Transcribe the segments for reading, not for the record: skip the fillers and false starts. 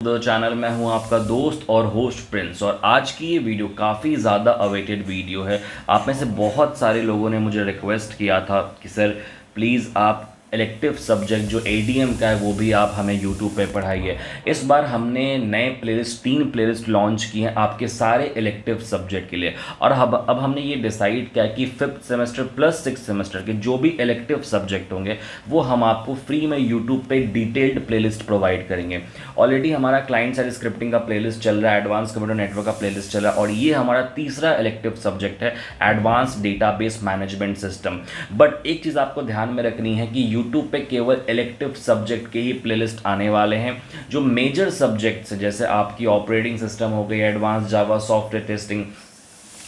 Channel में हूं आपका दोस्त और होस्ट प्रिंस। और आज की ये वीडियो काफ़ी ज़्यादा अवेटेड वीडियो है। आप में से बहुत सारे लोगों ने मुझे रिक्वेस्ट किया था कि सर प्लीज़ आप इलेक्टिव सब्जेक्ट जो एडीएम का है वो भी आप हमें यूट्यूब पे पढ़ाइए। इस बार हमने नए प्लेलिस्ट 3 प्लेलिस्ट लॉन्च किए हैं आपके सारे इलेक्टिव सब्जेक्ट के लिए। और अब हमने ये डिसाइड किया कि 5th semester plus 6th semester के जो भी इलेक्टिव सब्जेक्ट होंगे वो हम आपको फ्री में यूट्यूब पे डिटेल्ड प्लेलिस्ट प्रोवाइड करेंगे। ऑलरेडी हमारा क्लाइंट साइड स्क्रिप्टिंग का प्लेलिस्ट चल रहा है, एडवांस कंप्यूटर नेटवर्क का प्लेलिस्ट चल रहा है, और ये हमारा तीसरा इलेक्टिव सब्जेक्ट है advance database management system. But एक चीज़ आपको ध्यान में रखनी है कि यूट्यूब पे केवल इलेक्टिव सब्जेक्ट के ही प्लेलिस्ट आने वाले हैं। जो मेजर सब्जेक्ट्स जैसे आपकी ऑपरेटिंग सिस्टम हो गई, एडवांस जावा सॉफ्टवेयर टेस्टिंग,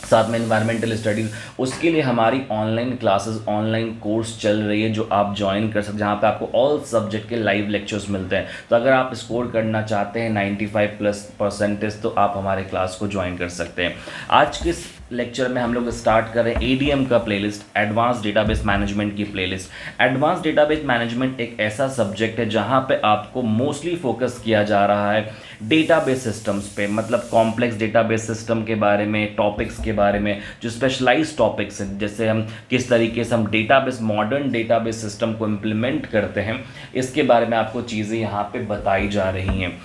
साथ में इन्वायरमेंटल स्टडीज़, उसके लिए हमारी ऑनलाइन क्लासेस, ऑनलाइन कोर्स चल रही है जो आप ज्वाइन कर सकते हैं, जहाँ पे आपको ऑल सब्जेक्ट के लाइव लेक्चर्स मिलते हैं। तो अगर आप स्कोर करना चाहते हैं 95+% तो आप हमारे क्लास को ज्वाइन कर सकते हैं। आज के लेक्चर में हम लोग स्टार्ट कर रहे हैं एडीएम का प्लेलिस्ट, एडवांस डेटाबेस मैनेजमेंट की प्लेलिस्ट। एडवांस डेटाबेस मैनेजमेंट एक ऐसा सब्जेक्ट है जहां पे आपको मोस्टली फोकस किया जा रहा है डेटाबेस सिस्टम्स पे, मतलब कॉम्प्लेक्स डेटाबेस सिस्टम के बारे में, टॉपिक्स के बारे में, जो स्पेशलाइज टॉपिक्स हैं, जैसे हम किस तरीके से हम डेटाबेस, मॉडर्न डेटाबेस सिस्टम को इम्प्लीमेंट करते हैं, इसके बारे में आपको चीज़ें यहाँ पे बताई जा रही हैं।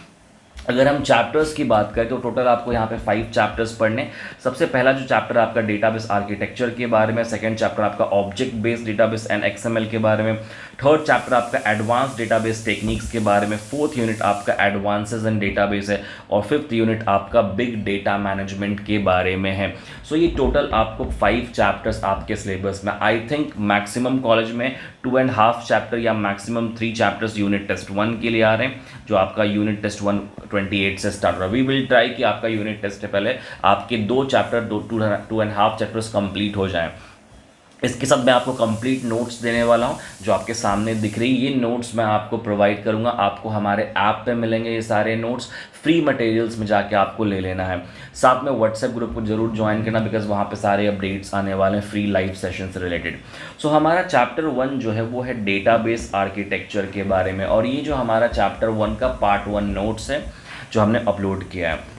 अगर हम चैप्टर्स की बात करें तो टोटल आपको यहाँ पे 5 चैप्टर्स पढ़ने। सबसे पहला जो चैप्टर आपका डेटाबेस आर्किटेक्चर के बारे में, सेकंड चैप्टर आपका object based database and XML के बारे में, थर्ड चैप्टर आपका एडवांस डेटाबेस टेक्निक्स के बारे में, फोर्थ यूनिट आपका एडवांसेस इन डेटाबेस है, और फिफ्थ यूनिट आपका बिग डेटा मैनेजमेंट के बारे में है। सो ये टोटल आपको 5 चैप्टर्स आपके सिलेबस में, आई थिंक मैक्सिमम कॉलेज में 2.5 चैप्टर या मैक्सिमम 3 चैप्टर्स यूनिट टेस्ट 1 के लिए आ रहे हैं, जो आपका यूनिट टेस्ट 1 28 से स्टार्ट हो रहा है। वी विल ट्राई कि आपका यूनिट टेस्ट से पहले आपके 2 चैप्टर 2.5 चैप्टर्स कंप्लीट हो जाएं। इसके साथ मैं आपको कंप्लीट नोट्स देने वाला हूं जो आपके सामने दिख रही है। ये नोट्स मैं आपको प्रोवाइड करूंगा, आपको हमारे ऐप पे मिलेंगे ये सारे नोट्स, फ्री मटेरियल्स में जाके आपको ले लेना है। साथ में व्हाट्सएप ग्रुप को जरूर ज्वाइन करना, बिकॉज वहाँ पे सारे अपडेट्स आने वाले हैं फ्री लाइव सेशन से रिलेटेड। सो हमारा चैप्टर 1 जो है वो है डेटाबेस आर्किटेक्चर के बारे में, और ये जो हमारा चैप्टर 1 का पार्ट 1 नोट्स है जो हमने अपलोड किया है।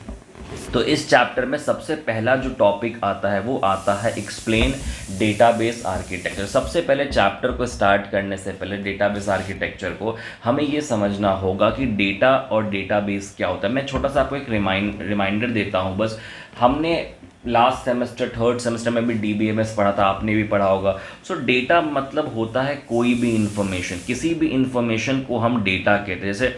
तो इस चैप्टर में सबसे पहला जो टॉपिक आता है वो आता है एक्सप्लेन डेटाबेस आर्किटेक्चर। सबसे पहले चैप्टर को स्टार्ट करने से पहले डेटाबेस आर्किटेक्चर को हमें ये समझना होगा कि डेटा और डेटाबेस क्या होता है। मैं छोटा सा आपको एक रिमाइंडर देता हूँ बस। हमने लास्ट सेमेस्टर 3rd सेमेस्टर में भी डीबीएमएस पढ़ा था, आपने भी पढ़ा होगा। सो डेटा मतलब होता है कोई भी इंफॉर्मेशन, किसी भी इंफॉर्मेशन को हम डेटा कहते हैं। जैसे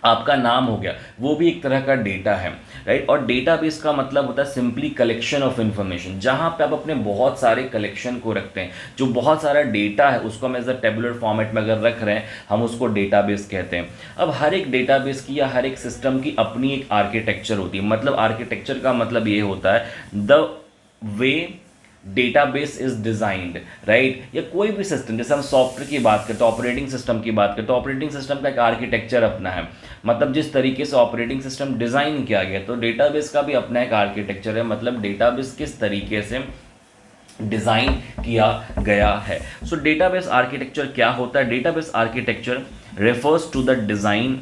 आपका नाम हो गया, वो भी एक तरह का डेटा है, राइट। और डेटाबेस का मतलब होता है सिंपली कलेक्शन ऑफ इंफॉर्मेशन, जहाँ पे आप अपने बहुत सारे कलेक्शन को रखते हैं। जो बहुत सारा डेटा है उसको हम एज अ टेबुलर फॉर्मेट में अगर रख रहे हैं, हम उसको डेटाबेस कहते हैं। अब हर एक डेटाबेस की या हर एक सिस्टम की अपनी एक आर्किटेक्चर होती है। मतलब आर्किटेक्चर का मतलब ये होता है the way database is designed, right. या कोई भी सिस्टम, जैसे हम सॉफ्टवेयर की बात करते हैं, ऑपरेटिंग सिस्टम की बात करते हैं, तो ऑपरेटिंग सिस्टम का एक आर्किटेक्चर अपना है। मतलब जिस तरीके से ऑपरेटिंग सिस्टम डिजाइन किया गया, तो डेटाबेस का भी अपना एक आर्किटेक्चर है। मतलब डेटाबेस किस तरीके से डिजाइन किया गया है। सो डेटाबेस आर्किटेक्चर क्या होता है? Database architecture refers to the design,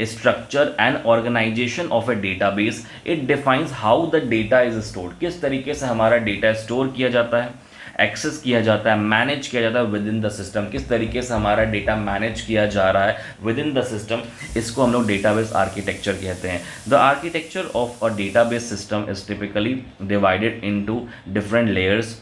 structure and organization of a database. It defines how the data is stored. किस तरीके से हमारा डेटा स्टोर किया जाता है, एक्सेस किया जाता है, मैनेज किया जाता है विद इन द सिस्टम। किस तरीके से हमारा डेटा मैनेज किया जा रहा है विद इन द सिस्टम, इसको हम लोग डेटाबेस आर्किटेक्चर कहते हैं। The architecture of a database system is typically divided into different layers,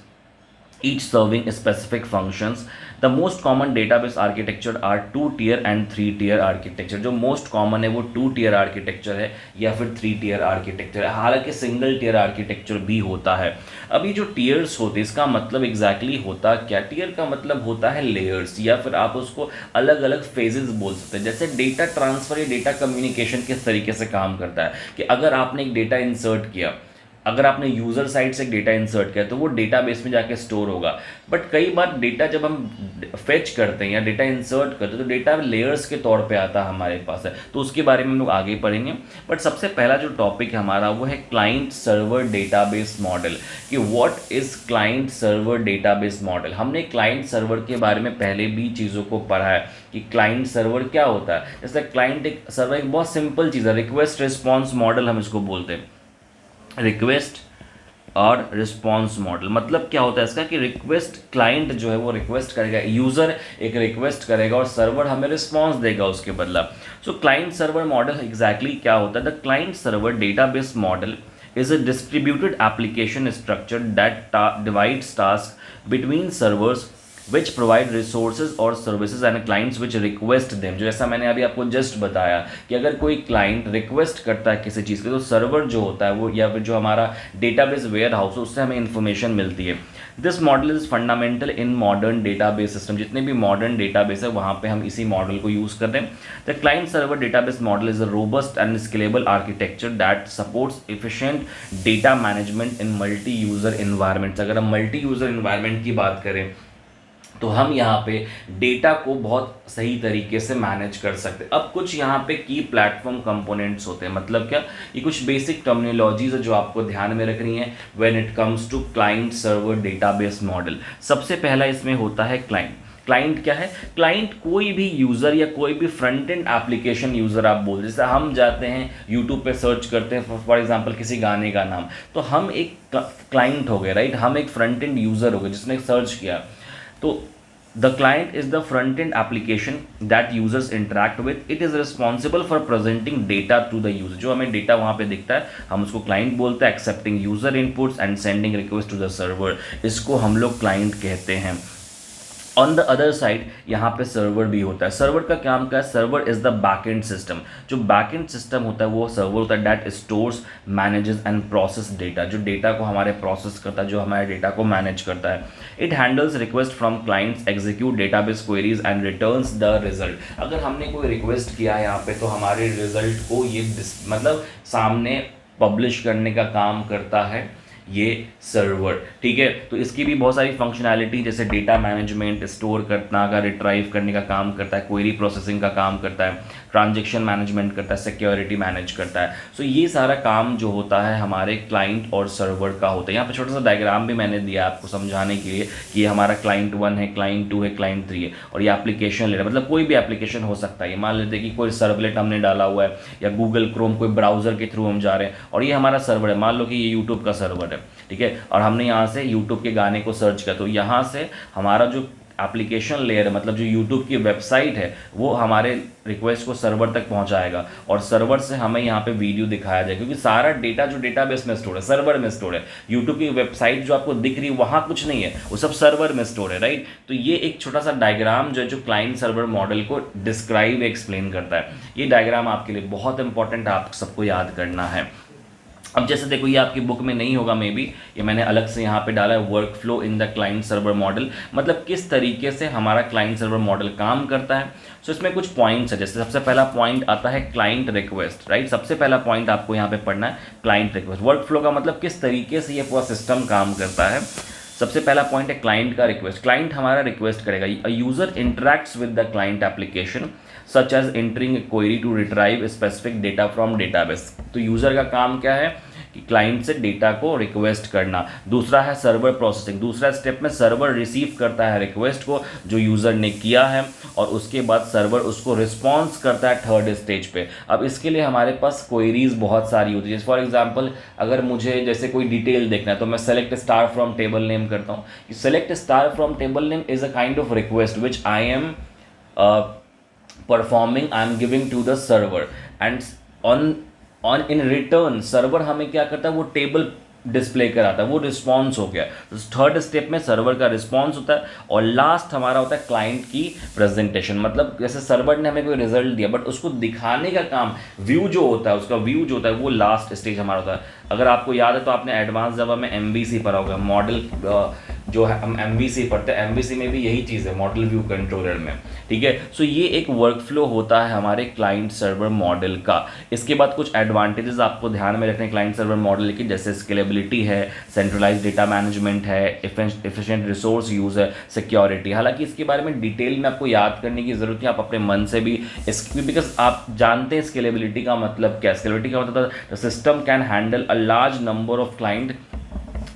each serving specific functions. The most common database architecture are 2-tier and 3-tier architecture. जो most common है वो 2-tier architecture है या फिर 3-tier architecture है। हालांकि single tier architecture भी होता है। अभी जो टियर्स होते हैं इसका मतलब एग्जैक्टली होता क्या? टियर का मतलब होता है लेयर्स, या फिर आप उसको अलग अलग फेजेस बोल सकते हैं। जैसे डेटा ट्रांसफर या डेटा कम्युनिकेशन किस तरीके से काम करता है कि अगर आपने एक डेटा इंसर्ट किया, अगर आपने यूज़र साइड से डेटा इंसर्ट किया तो वो डेटाबेस में जाके स्टोर होगा। बट कई बार डेटा जब हम फेच करते हैं या डेटा इंसर्ट करते हैं तो डेटा लेयर्स के तौर पे आता है हमारे पास है, तो उसके बारे में हम लोग आगे पढ़ेंगे। बट सबसे पहला जो टॉपिक है हमारा वो है क्लाइंट सर्वर डेटाबेस मॉडल, कि what is client server database model. हमने क्लाइंट सर्वर के बारे में पहले भी चीज़ों को पढ़ा है कि क्लाइंट सर्वर क्या होता है। जैसे क्लाइंट एक सर्वर एक बहुत सिंपल चीज़ है, रिक्वेस्ट रिस्पॉन्स मॉडल हम इसको बोलते हैं। रिक्वेस्ट और रिस्पॉन्स मॉडल मतलब क्या होता है इसका, कि रिक्वेस्ट क्लाइंट जो है वो रिक्वेस्ट करेगा, यूज़र एक रिक्वेस्ट करेगा और सर्वर हमें रिस्पॉन्स देगा उसके बदला। सो क्लाइंट सर्वर मॉडल एग्जैक्टली क्या होता है? The client server database model is a distributed application structure that divides tasks between servers which provide resources or services and clients which request them। जो जैसा मैंने अभी आपको जस्ट बताया कि अगर कोई क्लाइंट रिक्वेस्ट करता है किसी चीज़ की तो सर्वर जो होता है वो या फिर जो हमारा डेटाबेस वेयर हाउस है उससे हमें इन्फॉर्मेशन मिलती है। This model is fundamental in modern database system. जितने भी मॉडर्न डेटाबेस है वहाँ पे हम इसी मॉडल को यूज़ कर रहे हैं। The client server database model is a robust and scalable architecture that supports efficient data management in multi user environments. अगर हम मल्टी यूज़र इन्वायरमेंट की बात करें तो हम यहाँ पे डेटा को बहुत सही तरीके से मैनेज कर सकते हैं। अब कुछ यहाँ पे की प्लेटफॉर्म कंपोनेंट्स होते हैं, मतलब क्या, ये कुछ बेसिक टर्मिनोलॉजीज है जो आपको ध्यान में रखनी है when it comes to client server database model. सबसे पहला इसमें होता है क्लाइंट। क्लाइंट क्या है? क्लाइंट कोई भी यूज़र या कोई भी फ्रंट एंड एप्लीकेशन यूज़र आप बोल, जैसे हम जाते हैं यूट्यूब पे सर्च करते हैं फॉर एग्जांपल किसी गाने का नाम, तो हम एक क्लाइंट हो गए, राइट, हम एक फ्रंट एंड यूज़र हो गए जिसने सर्च किया। तो the client is the front-end application that users interact with. It is responsible for presenting data to the user। जो हमें डेटा वहाँ पे दिखता है हम उसको क्लाइंट बोलते हैं। accepting user inputs and sending request to the server, इसको हम लोग क्लाइंट कहते हैं। ऑन द अदर साइड यहाँ पे सर्वर भी होता है। सर्वर का काम क्या है? Server is the backend system. जो बैकएंड सिस्टम होता है वो सर्वर होता है that stores, manages and process data. जो डेटा को हमारे प्रोसेस करता है, जो हमारे डेटा को मैनेज करता है। It handles request from clients, execute database queries and returns the result. अगर हमने कोई रिक्वेस्ट किया है यहाँ पे तो हमारे रिजल्ट को ये मतलब सामने पब्लिश करने का काम करता है ये सर्वर, ठीक है। तो इसकी भी बहुत सारी फंक्शनैलिटी जैसे डेटा मैनेजमेंट, स्टोर करना का, रिट्राइव करने का काम करता है, क्वेरी प्रोसेसिंग का काम करता है, ट्रांजैक्शन मैनेजमेंट करता है, सिक्योरिटी मैनेज करता है। सो ये सारा काम जो होता है हमारे क्लाइंट और सर्वर का होता है। यहाँ पे छोटा सा डायग्राम भी मैंने दिया आपको समझाने के लिए कि ये हमारा क्लाइंट 1 है, क्लाइंट 2 है, क्लाइंट 3 है, और ये एप्लीकेशन लेयर मतलब कोई भी एप्लीकेशन हो सकता है। मान लेते हैं कि कोई सर्वलेट हमने डाला हुआ है या गूगल क्रोम कोई ब्राउजर के थ्रू हम जा रहे हैं और ये हमारा सर्वर है। मान लो कि ये यूट्यूब का सर्वर है, ठीक है, और हमने यहाँ से यूट्यूब के गाने को सर्च किया तो यहाँ से हमारा जो एप्लीकेशन लेयर है मतलब जो यूट्यूब की वेबसाइट है वो हमारे रिक्वेस्ट को सर्वर तक पहुँचाएगा और सर्वर से हमें यहाँ पे वीडियो दिखाया जाएगा, क्योंकि सारा डेटा जो डेटाबेस में स्टोर है सर्वर में स्टोर है। यूट्यूब की वेबसाइट जो आपको दिख रही है वहाँ कुछ नहीं है, वो सब सर्वर में स्टोर है, राइट। तो ये एक छोटा सा डायग्राम जो है जो क्लाइंट सर्वर मॉडल को डिस्क्राइब एक्सप्लेन करता है। ये डायग्राम आपके लिए बहुत इंपॉर्टेंट है, आप सबको याद करना है। अब जैसे देखो ये आपकी बुक में नहीं होगा मे बी, ये मैंने अलग से यहाँ पे डाला है, work flow in the client server model, मतलब किस तरीके से हमारा क्लाइंट सर्वर मॉडल काम करता है। सो इसमें कुछ पॉइंट्स है, जैसे सबसे पहला पॉइंट आता है क्लाइंट रिक्वेस्ट, राइट। सबसे पहला पॉइंट आपको यहाँ पे पढ़ना है क्लाइंट रिक्वेस्ट। वर्क फ्लो का मतलब किस तरीके से ये पूरा सिस्टम काम करता है। सबसे पहला पॉइंट है क्लाइंट का रिक्वेस्ट। क्लाइंट हमारा रिक्वेस्ट करेगा, user interacts with the client application such as entering a query to retrieve specific data from database. तो यूजर का काम क्या है कि क्लाइंट से डेटा को रिक्वेस्ट करना। दूसरा है सर्वर प्रोसेसिंग। दूसरा स्टेप में सर्वर रिसीव करता है रिक्वेस्ट को जो यूज़र ने किया है और उसके बाद सर्वर उसको रिस्पॉन्स करता है थर्ड स्टेज पे। अब इसके लिए हमारे पास क्वेरीज बहुत सारी होती है। जैसे फॉर एग्जांपल अगर मुझे जैसे कोई डिटेल देखना है तो मैं select star from table name करता हूँ। Select star from table name is a kind of request which I am performing, I am giving to the server and on in return server हमें क्या करता है, वो टेबल डिस्प्ले कराता है, वो रिस्पॉन्स हो गया। तो थर्ड स्टेप में सर्वर का रिस्पॉन्स होता है और लास्ट हमारा होता है क्लाइंट की प्रेजेंटेशन। मतलब जैसे सर्वर ने हमें कोई रिजल्ट दिया बट उसको दिखाने का काम, व्यू जो होता है, उसका व्यू जो होता है वो लास्ट स्टेज हमारा होता है। अगर आपको याद है तो आपने एडवांस जावा में MVC पढ़ा होगा, जो है हम MVC पढ़ते हैं, MVC में भी यही चीज़ है मॉडल व्यू कंट्रोलर में, ठीक है। सो ये एक वर्क फ्लो होता है हमारे क्लाइंट सर्वर मॉडल का। इसके बाद कुछ एडवांटेजेस आपको ध्यान में रखने क्लाइंट सर्वर मॉडल की, जैसे स्केलेबिलिटी है, सेंट्रलाइज डेटा मैनेजमेंट है, एफिशिएंट रिसोर्स यूज़ है, सिक्योरिटी। हालांकि इसके बारे में डिटेल में आपको याद करने की ज़रूरत है, आप अपने मन से भी इसकी, बिकॉज आप जानते हैं स्केलेबिलिटी का मतलब क्या। स्केलेबिलिटी का मतलब the system can handle a large number of client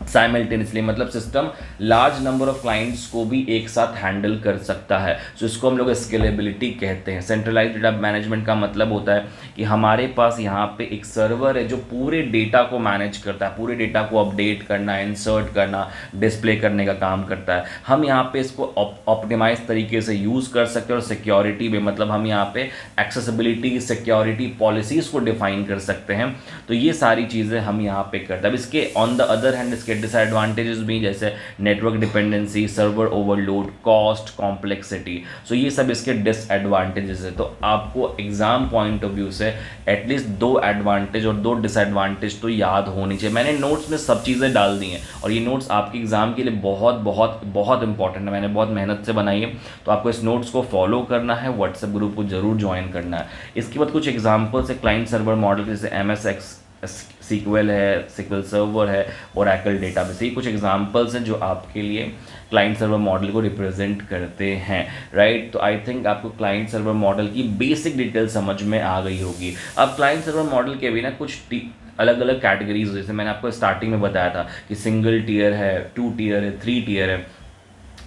simultaneously, मतलब system large number of clients को भी एक साथ हैंडल कर सकता है। सो इसको हम लोग स्केलेबिलिटी कहते हैं। सेंट्रलाइज डेटा मैनेजमेंट का मतलब होता है कि हमारे पास यहाँ पे एक सर्वर है जो पूरे डेटा को मैनेज करता है, पूरे डेटा को अपडेट करना, इंसर्ट करना, डिस्प्ले करने का काम करता है। हम यहाँ पे इसको ऑप्टिमाइज तरीके से यूज़ कर सकते हैं। और सिक्योरिटी में मतलब हम यहाँ पे एक्सेसिबिलिटी, सिक्योरिटी पॉलिसीज़ को डिफाइन कर सकते हैं। तो ये सारी चीज़ें हम यहाँ पे करते हैं। अब इसके ऑन द अदर हैंड इसके डिसएडवांटेजेस भी, जैसे network dependency, server overload, cost, complexity. So ये सब इसके डिसएडवांटेजेस है। तो आपको एग्जाम पॉइंट ऑफ व्यू से एटलीस्ट 2 एडवांटेज और 2 डिसएडवांटेज तो याद होनी चाहिए। मैंने नोट्स में सब चीज़ें डाल दी हैं और ये नोट्स आपके एग्जाम के लिए बहुत बहुत बहुत इंपॉर्टेंट है। मैंने बहुत मेहनत से बनाई है, तो आपको इस नोट्स को फॉलो करना है, व्हाट्सएप ग्रुप को जरूर ज्वाइन करना है। इसके बाद कुछ एग्जाम्पल्स है क्लाइंट सर्वर मॉडल, जैसे MS SQL है, SQL सर्वर है, Oracle डेटाबेस। ये कुछ एग्जांपल्स हैं जो आपके लिए क्लाइंट सर्वर मॉडल को रिप्रेजेंट करते हैं, राइट। तो आई थिंक आपको क्लाइंट सर्वर मॉडल की बेसिक डिटेल समझ में आ गई होगी। अब क्लाइंट सर्वर मॉडल के भी ना कुछ अलग अलग कैटेगरीज, जैसे मैंने आपको स्टार्टिंग में बताया था कि सिंगल टीयर है, 2 टीयर है, 3 टीयर है।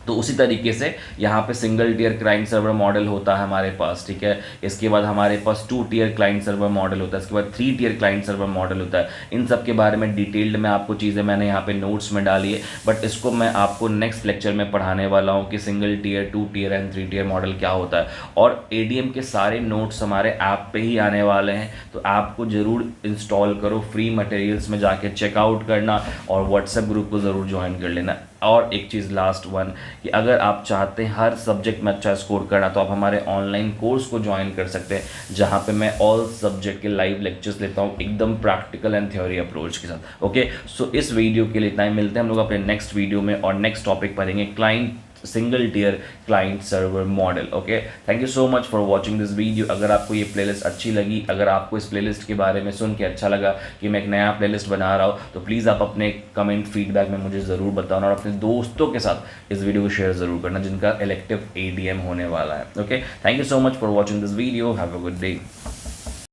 तो उसी तरीके से यहाँ पे single tier client server model होता है हमारे पास, ठीक है। इसके बाद हमारे पास 2 टीयर क्लाइंट सर्वर मॉडल होता है, इसके बाद 3 टीयर क्लाइंट सर्वर मॉडल होता है। इन सब के बारे में डिटेल्ड में आपको चीज़ें मैंने यहाँ पे नोट्स में डाली है, बट इसको मैं आपको नेक्स्ट लेक्चर में पढ़ाने वाला हूँ कि single tier, 2 tier and 3 tier model क्या होता है। और ADM के सारे नोट्स हमारे ऐप पे ही आने वाले हैं, तो ऐप को ज़रूर इंस्टॉल करो, फ्री मटेरियल्स में जाके चेकआउट करना और व्हाट्सएप ग्रुप को ज़रूर ज्वाइन कर लेना। और एक चीज़ लास्ट वन, कि अगर आप चाहते हैं हर सब्जेक्ट में अच्छा स्कोर करना, तो आप हमारे ऑनलाइन कोर्स को ज्वाइन कर सकते हैं, जहाँ पे मैं ऑल सब्जेक्ट के लाइव लेक्चर्स लेता हूँ एकदम प्रैक्टिकल एंड थ्योरी अप्रोच के साथ। ओके, सो इस वीडियो के लिए इतना ही। मिलते हैं हम लोग अपने नेक्स्ट वीडियो में और नेक्स्ट टॉपिक पढ़ेंगे client single tier client server model. Okay, thank you so much for watching this video. अगर आपको ये प्लेलिस्ट अच्छी लगी, अगर आपको इस प्लेलिस्ट के बारे में सुन के अच्छा लगा कि मैं एक नया प्लेलिस्ट बना रहा हूँ, तो प्लीज़ आप अपने कमेंट फीडबैक में मुझे ज़रूर बताना और अपने दोस्तों के साथ इस वीडियो को शेयर ज़रूर करना जिनका इलेक्टिव ADM होने वाला है। Okay, thank you so much for watching this video. Have a good day.